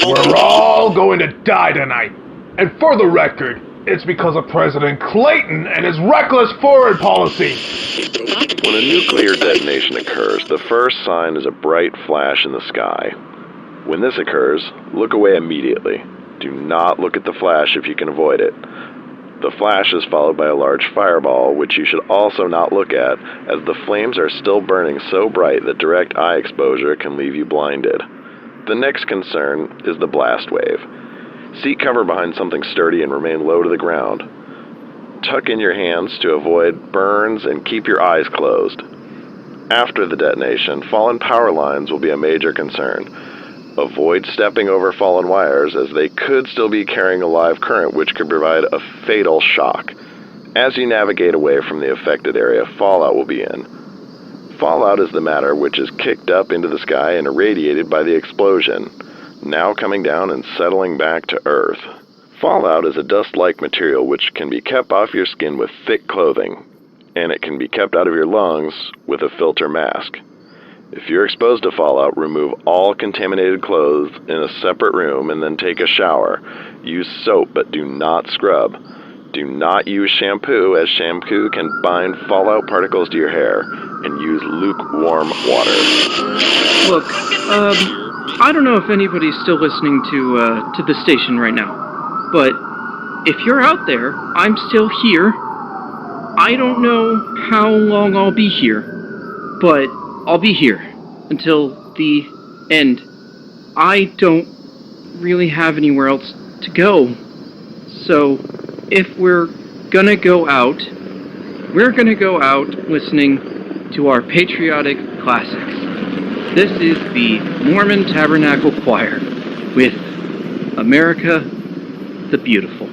We're all going to die tonight. And for the record, it's because of President Clayton and his reckless foreign policy. When a nuclear detonation occurs, the first sign is a bright flash in the sky. When this occurs, look away immediately. Do not look at the flash if you can avoid it. The flash is followed by a large fireball, which you should also not look at, as the flames are still burning so bright that direct eye exposure can leave you blinded. The next concern is the blast wave. Seek cover behind something sturdy and remain low to the ground. Tuck in your hands to avoid burns and keep your eyes closed. After the detonation, fallen power lines will be a major concern. Avoid stepping over fallen wires, as they could still be carrying a live current which could provide a fatal shock. As you navigate away from the affected area, fallout will be in. Fallout is the matter which is kicked up into the sky and irradiated by the explosion, now coming down and settling back to Earth. Fallout is a dust-like material which can be kept off your skin with thick clothing, and it can be kept out of your lungs with a filter mask. If you're exposed to fallout, remove all contaminated clothes in a separate room and then take a shower. Use soap, but do not scrub. Do not use shampoo, as shampoo can bind fallout particles to your hair, and use lukewarm water. Look, I don't know if anybody's still listening to the station right now, but if you're out there, I'm still here. I don't know how long I'll be here, but I'll be here until the end. I don't really have anywhere else to go. So, if we're gonna go out, we're gonna go out listening to our patriotic classics. This is the Mormon Tabernacle Choir with America the Beautiful.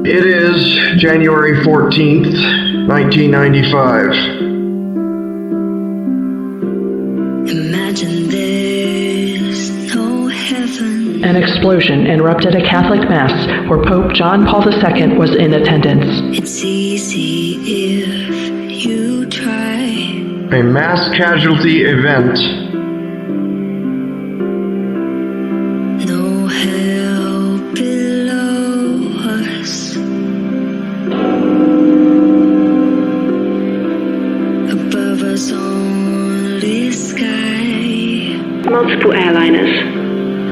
It is January 14th, 1995. Imagine there's no heaven. An explosion erupted a Catholic Mass where Pope John Paul II was in attendance. It's easy if you try. A mass casualty event. No hell below us. Above us only sky. Multiple airliners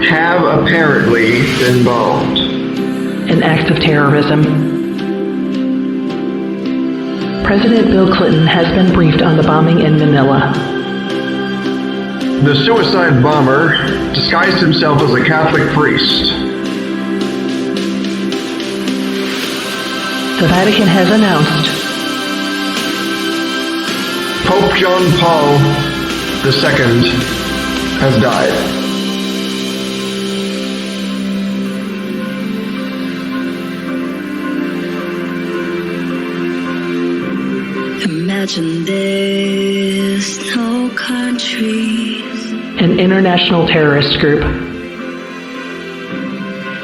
have apparently been bombed. An act of terrorism. President Bill Clinton has been briefed on the bombing in Manila. The suicide bomber disguised himself as a Catholic priest. The Vatican has announced Pope John Paul II has died. Imagine there's no countries. An international terrorist group.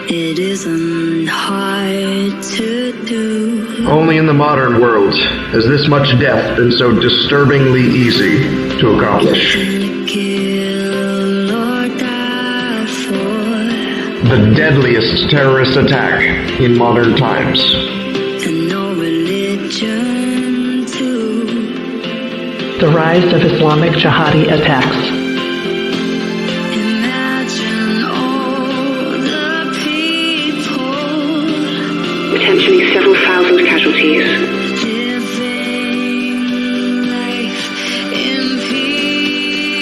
It isn't hard to do. Only in the modern world has this much death been so disturbingly easy to accomplish. And kill or die for. The deadliest terrorist attack in modern times. And no religion too. The rise of Islamic jihadi attacks. Imagine all the people potentially several thousand casualties. living life in peace.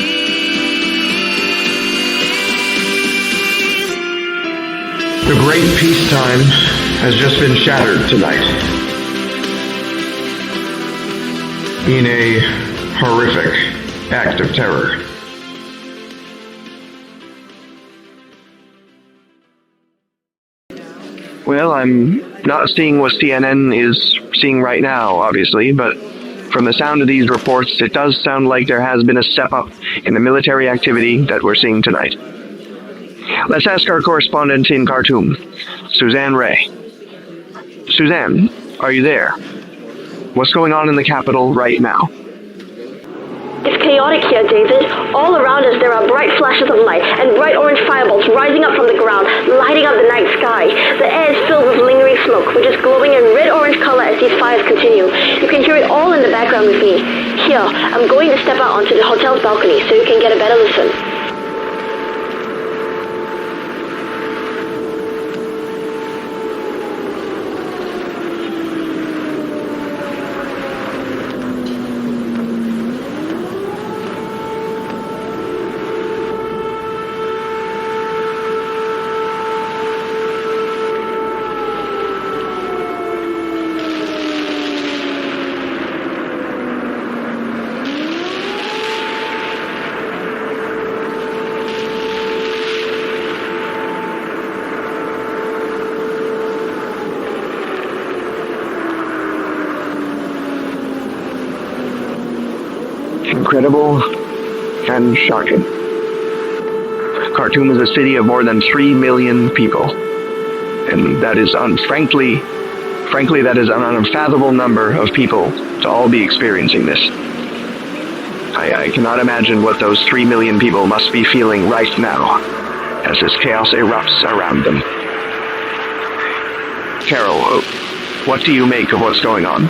The great peacetime has just been shattered tonight. In a horrific act of terror. Well, I'm not seeing what CNN is seeing right now, obviously, but from the sound of these reports, it does sound like there has been a step up in the military activity that we're seeing tonight. Let's ask our correspondent in Khartoum, Suzanne Ray. Suzanne, are you there? What's going on in the capital right now? It's chaotic here, David. All around us there are bright flashes of light and bright orange fireballs rising up from the ground, lighting up the night sky. The air is filled with lingering smoke, which is glowing in red-orange color as these fires continue. You can hear it all in the background with me. Here, I'm going to step out onto the hotel's balcony so you can get a better listen. Incredible and shocking. Khartoum is a city of more than 3 million people. And that is, frankly, that is an unfathomable number of people to all be experiencing this. I cannot imagine what those 3 million people must be feeling right now as this chaos erupts around them. Carol, what do you make of what's going on?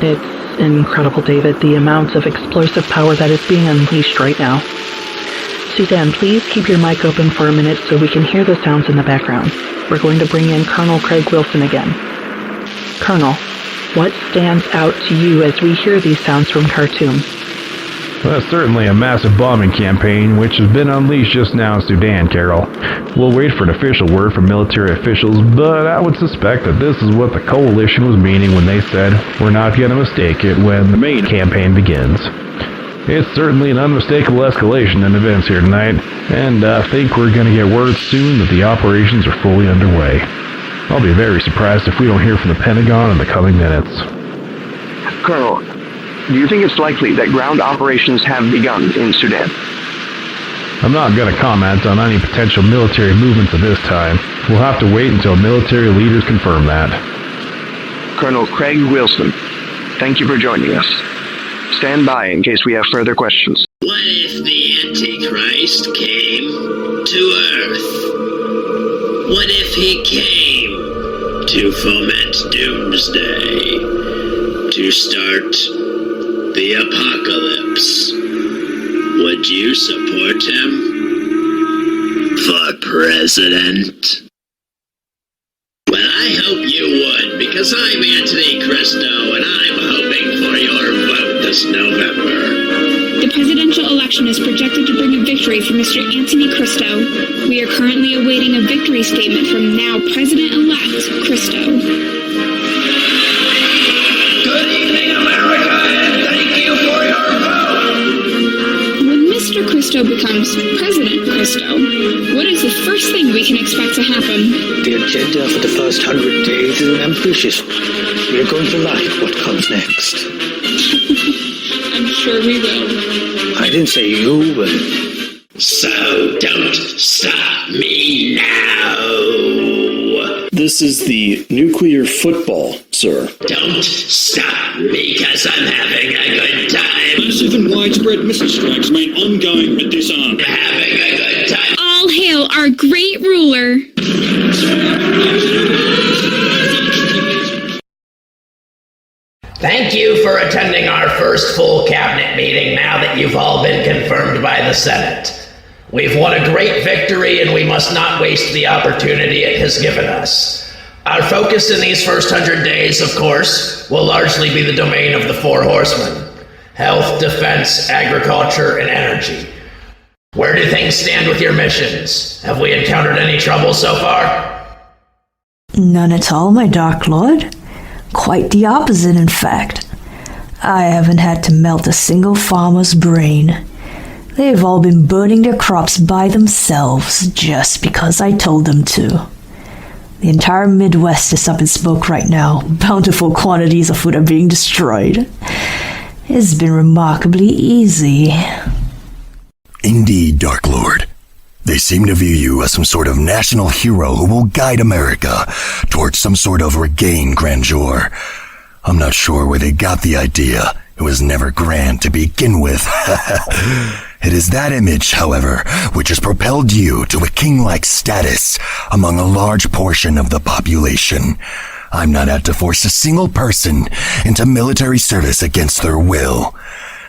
It's incredible, David, the amounts of explosive power that is being unleashed right now. Suzanne, please keep your mic open for a minute so we can hear the sounds in the background. We're going to bring in Colonel Craig Wilson again. Colonel, what stands out to you as we hear these sounds from Khartoum? Well, that's certainly a massive bombing campaign, which has been unleashed just now in Sudan, Carol. We'll wait for an official word from military officials, but I would suspect that this is what the coalition was meaning when they said, we're not going to mistake it when the main campaign begins. It's certainly an unmistakable escalation in events here tonight, and I think we're going to get word soon that the operations are fully underway. I'll be very surprised if we don't hear from the Pentagon in the coming minutes. Colonel, do you think it's likely that ground operations have begun in Sudan? I'm not going to comment on any potential military movements at this time. We'll have to wait until military leaders confirm that. Colonel Craig Wilson, thank you for joining us. Stand by in case we have further questions. What if the Antichrist came to Earth? What if he came to foment doomsday? To start the apocalypse? Would you support him for president? Well, I hope you would, because I'm Anthony Cristo, and I'm hoping for your vote this November. The presidential election is projected to bring a victory for Mr. Anthony Cristo. We are currently awaiting a victory statement from now President-elect Cristo. Good evening, America, and thank you for your vote. When Mr. Cristo becomes President Cristo, what is the first thing we can expect to happen? The agenda for the first 100 days is an ambitious one. You're going to like what comes next. I'm sure we will. I didn't say you, but... So don't stop me now. This is the nuclear football, sir. Don't stop me, cause I'm having a good time. Massive and widespread missile strikes made ongoing but disarmed. Having a good time. All hail our great ruler. Thank you for attending our first full cabinet meeting now that you've all been confirmed by the Senate. We've won a great victory and we must not waste the opportunity it has given us. Our focus in these first 100 days, of course, will largely be the domain of the four horsemen: health, defense, agriculture, and energy. Where do things stand with your missions? Have we encountered any trouble so far? None at all, my Dark Lord. Quite the opposite, in fact. I haven't had to melt a single farmer's brain. They've all been burning their crops by themselves just because I told them to. The entire Midwest is up in smoke right now. Bountiful quantities of food are being destroyed. It's been remarkably easy. Indeed, Dark Lord. They seem to view you as some sort of national hero who will guide America towards some sort of regained grandeur. I'm not sure where they got the idea. It was never grand to begin with. It is that image, however, which has propelled you to a king-like status among a large portion of the population. I'm not out to force a single person into military service against their will.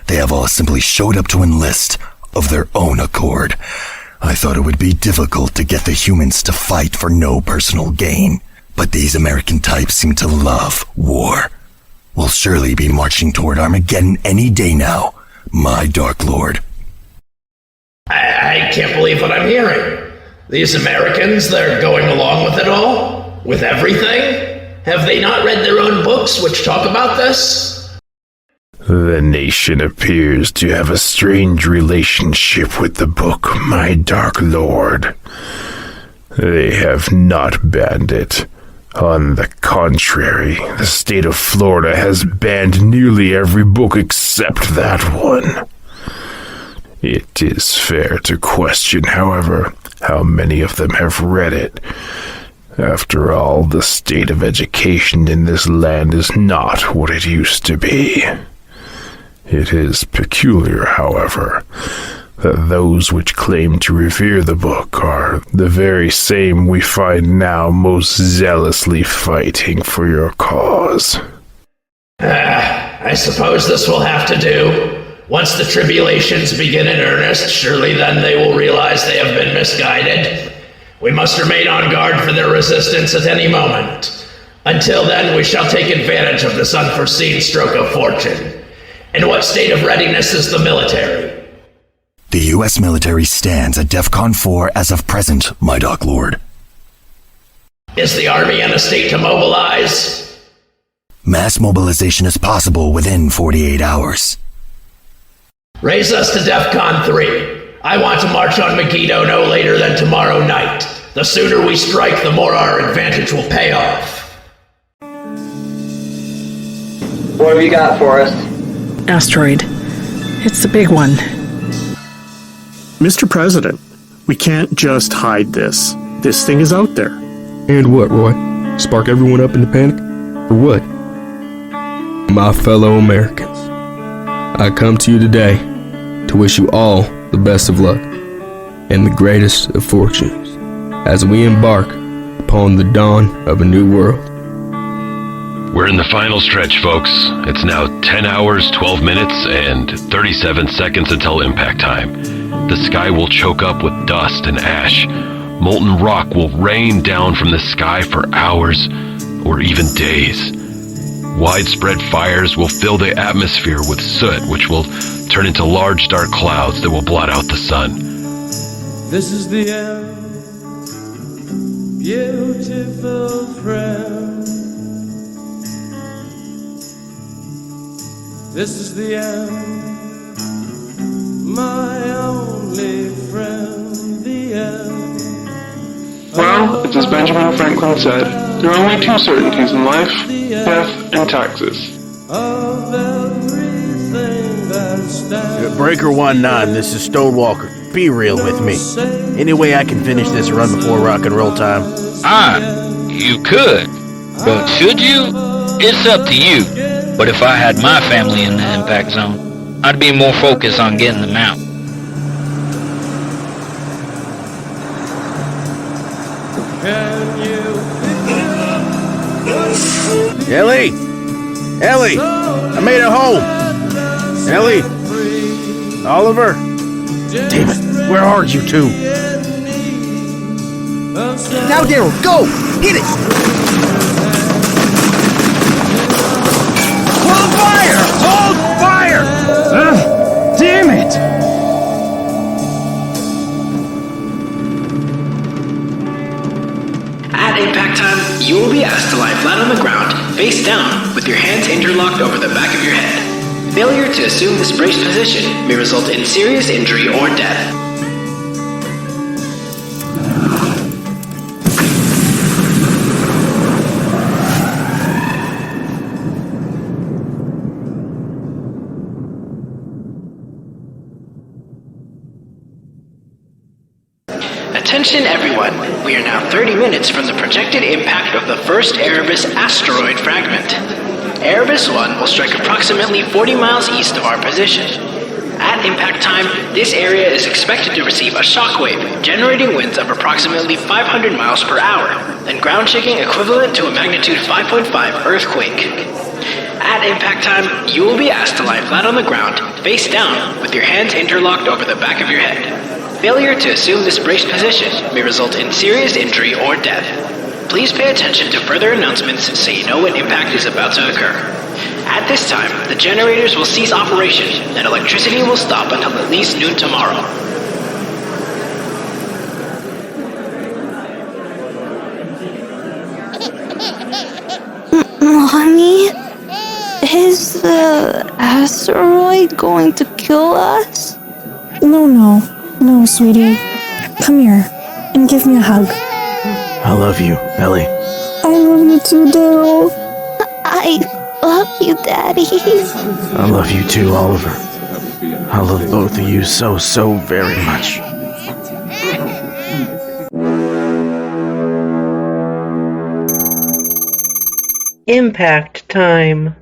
They have all simply showed up to enlist of their own accord. I thought it would be difficult to get the humans to fight for no personal gain, but these American types seem to love war. We'll surely be marching toward Armageddon any day now, my Dark Lord. I can't believe what I'm hearing. These Americans, they're going along with it all? With everything? Have they not read their own books which talk about this? The nation appears to have a strange relationship with the book, my Dark Lord. They have not banned it. On the contrary, the state of Florida has banned nearly every book except that one. It is fair to question, however, how many of them have read it. After all, the state of education in this land is not what it used to be. It is peculiar, however, that those which claim to revere the book are the very same we find now most zealously fighting for your cause. I suppose this will have to do. Once the tribulations begin in earnest, surely then they will realize they have been misguided. We must remain on guard for their resistance at any moment. Until then, we shall take advantage of this unforeseen stroke of fortune. In what state of readiness is the military? The U.S. military stands at DEFCON 4 as of present, my Dark Lord. Is the Army in a state to mobilize? Mass mobilization is possible within 48 hours. Raise us to DEFCON 3. I want to march on Megiddo no later than tomorrow night. The sooner we strike, the more our advantage will pay off. What have you got for us? Asteroid. It's a big one. Mr. President, we can't just hide this. This thing is out there. And what, Roy? Spark everyone up into panic? Or what? My fellow Americans, I come to you today to wish you all the best of luck and the greatest of fortunes as we embark upon the dawn of a new world. We're in the final stretch, folks. It's now 10 hours, 12 minutes, and 37 seconds until impact time. The sky will choke up with dust and ash. Molten rock will rain down from the sky for hours or even days. Widespread fires will fill the atmosphere with soot, which will turn into large dark clouds that will blot out the sun. This is the end, beautiful friend. This is the end, my only friend, the end. Well, it's as Benjamin Franklin said, there are only two certainties in life, death and taxes. Of everything that's Breaker 1-9, this is Stonewalker. Be real with me. Any way I can finish this run before rock and roll time? You could. But should you? It's up to you. But if I had my family in the impact zone, I'd be more focused on getting them out. Ellie! Ellie! I made it home! Ellie! Oliver! Damn it, where are you two? Now, Daryl, go! Hit it! Hold fire! Hold fire! Damn it! At impact time, you will be asked to lie flat on the ground, face down, with your hands interlocked over the back of your head. Failure to assume this braced position may result in serious injury or death. Attention everyone, we are now 30 minutes from the projected impact of the first Erebus asteroid fragment. Erebus 1 will strike approximately 40 miles east of our position. At impact time, this area is expected to receive a shockwave, generating winds of approximately 500 miles per hour, and ground shaking equivalent to a magnitude 5.5 earthquake. At impact time, you will be asked to lie flat on the ground, face down, with your hands interlocked over the back of your head. Failure to assume this braced position may result in serious injury or death. Please pay attention to further announcements so you know when impact is about to occur. At this time, the generators will cease operation and electricity will stop until at least noon tomorrow. Mommy? Is the asteroid going to kill us? No, sweetie. Come here and give me a hug. I love you, Ellie. I love you too, Daryl. I love you, Daddy. I love you too, Oliver. I love both of you so very much. Impact time.